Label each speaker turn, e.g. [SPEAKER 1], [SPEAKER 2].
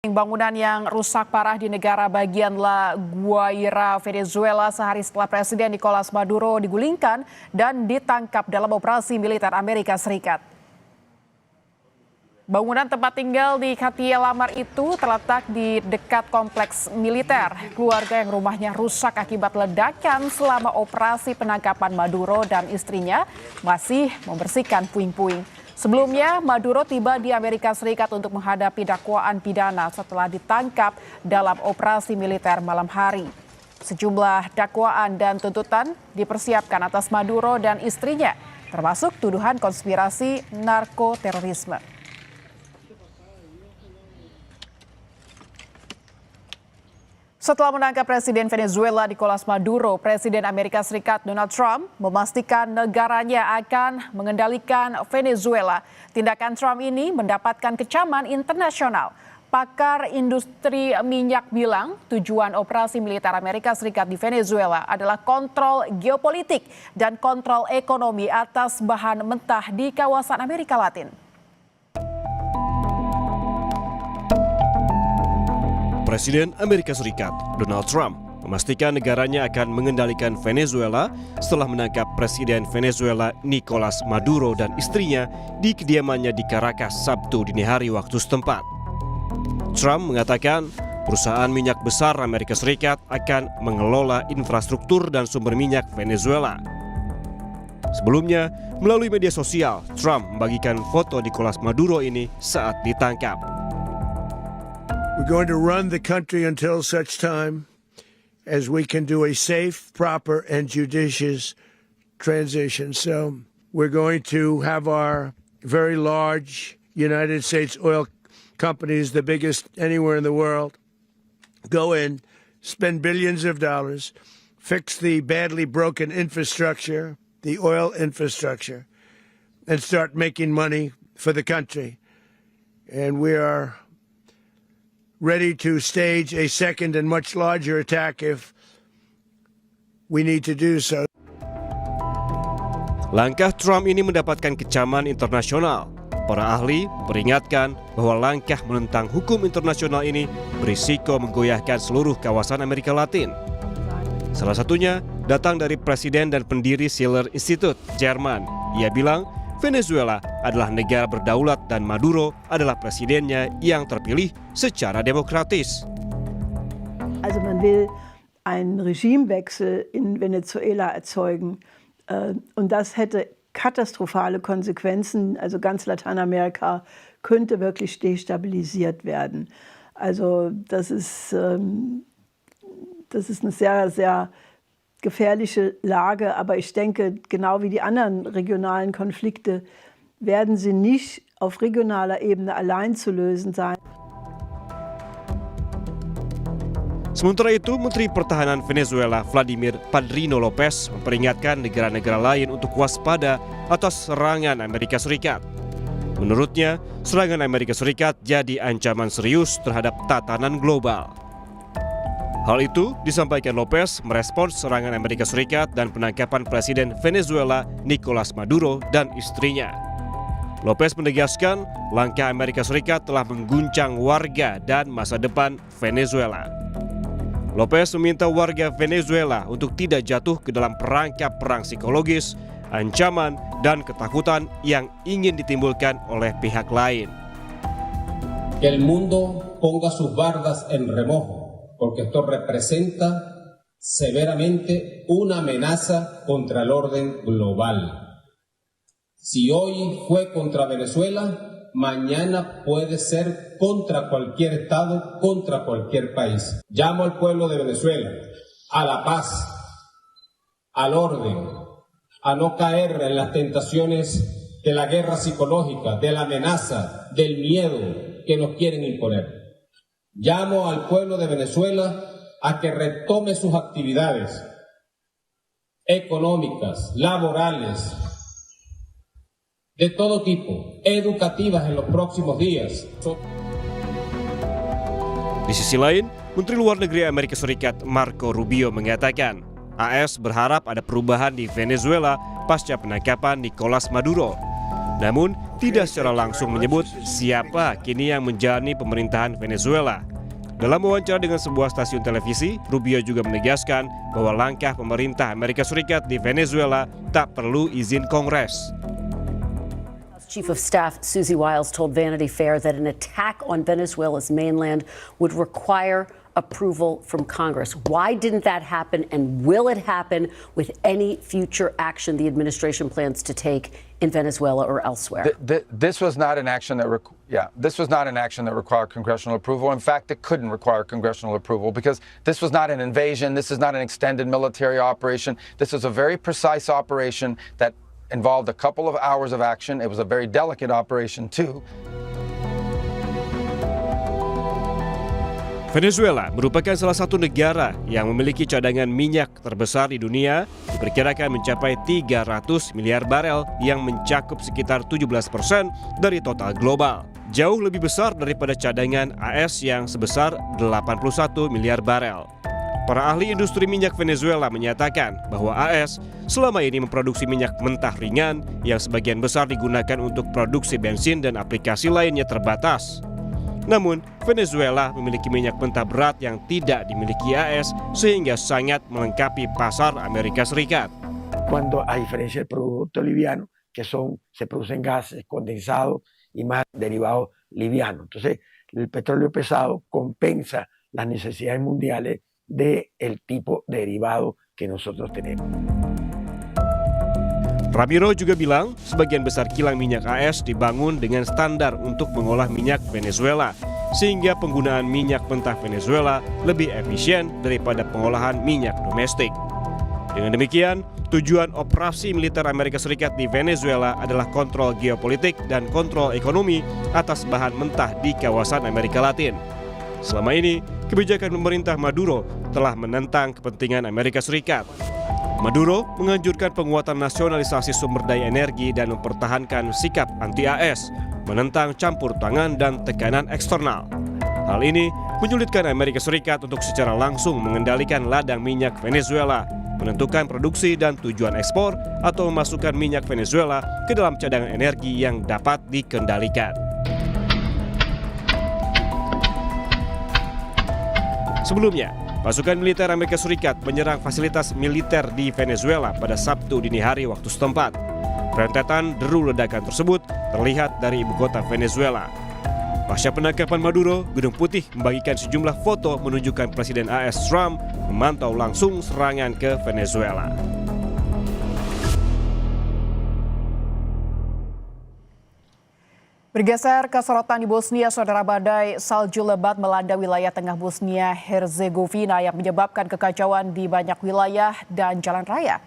[SPEAKER 1] Bangunan yang rusak parah di negara bagian La Guaira, Venezuela sehari setelah Presiden Nicolas Maduro digulingkan dan ditangkap dalam operasi militer Amerika Serikat. Bangunan tempat tinggal di Katia Lamar itu terletak di dekat kompleks militer. Keluarga yang rumahnya rusak akibat ledakan selama operasi penangkapan Maduro dan istrinya masih membersihkan puing-puing. Sebelumnya, Maduro tiba di Amerika Serikat untuk menghadapi dakwaan pidana setelah ditangkap dalam operasi militer malam hari. Sejumlah dakwaan dan tuntutan dipersiapkan atas Maduro dan istrinya, termasuk tuduhan konspirasi narkoterorisme. Setelah menangkap Presiden Venezuela Nicolas Maduro, Presiden Amerika Serikat Donald Trump memastikan negaranya akan mengendalikan Venezuela. Tindakan Trump ini mendapatkan kecaman internasional. Pakar industri minyak bilang tujuan operasi militer Amerika Serikat di Venezuela adalah kontrol geopolitik dan kontrol ekonomi atas bahan mentah di kawasan Amerika Latin.
[SPEAKER 2] Presiden Amerika Serikat Donald Trump memastikan negaranya akan mengendalikan Venezuela setelah menangkap Presiden Venezuela Nicolas Maduro dan istrinya di kediamannya di Caracas Sabtu dini hari waktu setempat. Trump mengatakan perusahaan minyak besar Amerika Serikat akan mengelola infrastruktur dan sumber minyak Venezuela. Sebelumnya, melalui media sosial, Trump membagikan foto Nicolas Maduro ini saat ditangkap.
[SPEAKER 3] We're going to run the country until such time as we can do a safe, proper, and judicious transition. So we're going to have our very large United States oil companies, the biggest anywhere in the world, go in, spend billions of dollars, fix the badly broken infrastructure, the oil infrastructure, and start making money for the country. And we are ready to stage a second and much larger attack if we need to do so.
[SPEAKER 2] Langkah Trump ini mendapatkan kecaman internasional. Para ahli peringatkan bahwa langkah menentang hukum internasional ini berisiko menggoyahkan seluruh kawasan Amerika Latin. Salah satunya datang dari Presiden dan pendiri Schiller Institute, Jerman. Ia bilang Venezuela adalah negara berdaulat dan Maduro adalah presidennya yang terpilih secara demokratis.
[SPEAKER 4] Also man will einen Regimewechsel in Venezuela erzeugen und das hätte katastrophale Konsequenzen. Also ganz Lateinamerika könnte wirklich destabilisiert werden. Also das ist eine sehr, sehr gefährliche Lage, aber ich denke, genau wie die anderen regionalen Konflikte werden sie nicht auf regionaler Ebene allein zu lösen sein.
[SPEAKER 2] Sementara itu, Menteri Pertahanan Venezuela Vladimir Padrino Lopez memperingatkan negara-negara lain untuk waspada atas serangan Amerika Serikat. Menurutnya, serangan Amerika Serikat jadi ancaman serius terhadap tatanan global. Hal itu disampaikan Lopez merespons serangan Amerika Serikat dan penangkapan Presiden Venezuela Nicolas Maduro dan istrinya. Lopez menegaskan langkah Amerika Serikat telah mengguncang warga dan masa depan Venezuela. Lopez meminta warga Venezuela untuk tidak jatuh ke dalam perangkap perang psikologis, ancaman, dan ketakutan yang ingin ditimbulkan oleh pihak lain.
[SPEAKER 5] El mundo ponga sus bardas en remojo. Porque esto representa severamente una amenaza contra el orden global. Si hoy fue contra Venezuela, mañana puede ser contra cualquier estado, contra cualquier país. Llamo al pueblo de Venezuela a la paz, al orden, a no caer en las tentaciones de la guerra psicológica, de la amenaza, del miedo que nos quieren imponer. Llamo al pueblo de Venezuela a que retome sus actividades económicas, laborales, de todo tipo, educativas en los próximos días.
[SPEAKER 2] Di sisi lain, Menteri Luar Negeri Amerika Serikat Marco Rubio mengatakan AS berharap ada perubahan di Venezuela pasca penangkapan Nicolas Maduro. Namun, tidak secara langsung menyebut siapa kini yang menjalani pemerintahan Venezuela. Dalam wawancara dengan sebuah stasiun televisi, Rubio juga menegaskan bahwa langkah pemerintah Amerika Serikat di Venezuela tak perlu izin Kongres.
[SPEAKER 6] Chief of Staff Susie Wiles told Vanity Fair that an attack on Venezuela's mainland would require approval from Congress. Why didn't that happen, and will it happen with any future action the administration plans to take in Venezuela or elsewhere?
[SPEAKER 7] This was not an action that required congressional approval. In fact, it couldn't require congressional approval because this was not an invasion. This is not an extended military operation. This is a very precise operation that involved a couple of hours of action. It was a very delicate operation too.
[SPEAKER 2] Venezuela merupakan salah satu negara yang memiliki cadangan minyak terbesar di dunia, diperkirakan mencapai 300 miliar barel yang mencakup sekitar 17% dari total global. Jauh lebih besar daripada cadangan AS yang sebesar 81 miliar barel. Para ahli industri minyak Venezuela menyatakan bahwa AS selama ini memproduksi minyak mentah ringan yang sebagian besar digunakan untuk produksi bensin dan aplikasi lainnya terbatas. Namun, Venezuela memiliki minyak mentah berat yang tidak dimiliki AS sehingga sangat melengkapi pasar Amerika Serikat.
[SPEAKER 3] Cuando a diferencia del producto liviano, que se producen gases condensados y más derivados livianos. Entonces, el petróleo pesado compensa las necesidades mundiales del tipo de derivado que nosotros tenemos.
[SPEAKER 2] Ramiro juga bilang sebagian besar kilang minyak AS dibangun dengan standar untuk mengolah minyak Venezuela, sehingga penggunaan minyak mentah Venezuela lebih efisien daripada pengolahan minyak domestik. Dengan demikian, tujuan operasi militer Amerika Serikat di Venezuela adalah kontrol geopolitik dan kontrol ekonomi atas bahan mentah di kawasan Amerika Latin. Selama ini, kebijakan pemerintah Maduro telah menentang kepentingan Amerika Serikat. Maduro menganjurkan penguatan nasionalisasi sumber daya energi dan mempertahankan sikap anti-AS, menentang campur tangan dan tekanan eksternal. Hal ini menyulitkan Amerika Serikat untuk secara langsung mengendalikan ladang minyak Venezuela, menentukan produksi dan tujuan ekspor, atau memasukkan minyak Venezuela ke dalam cadangan energi yang dapat dikendalikan. Sebelumnya, pasukan militer Amerika Serikat menyerang fasilitas militer di Venezuela pada Sabtu dini hari waktu setempat. Rentetan deru ledakan tersebut terlihat dari ibu kota Venezuela. Pasca penangkapan Maduro, Gedung Putih membagikan sejumlah foto menunjukkan Presiden AS Trump memantau langsung serangan ke Venezuela.
[SPEAKER 1] Bergeser ke sorotan di Bosnia, saudara, badai salju lebat melanda wilayah tengah Bosnia Herzegovina yang menyebabkan kekacauan di banyak wilayah dan jalan raya.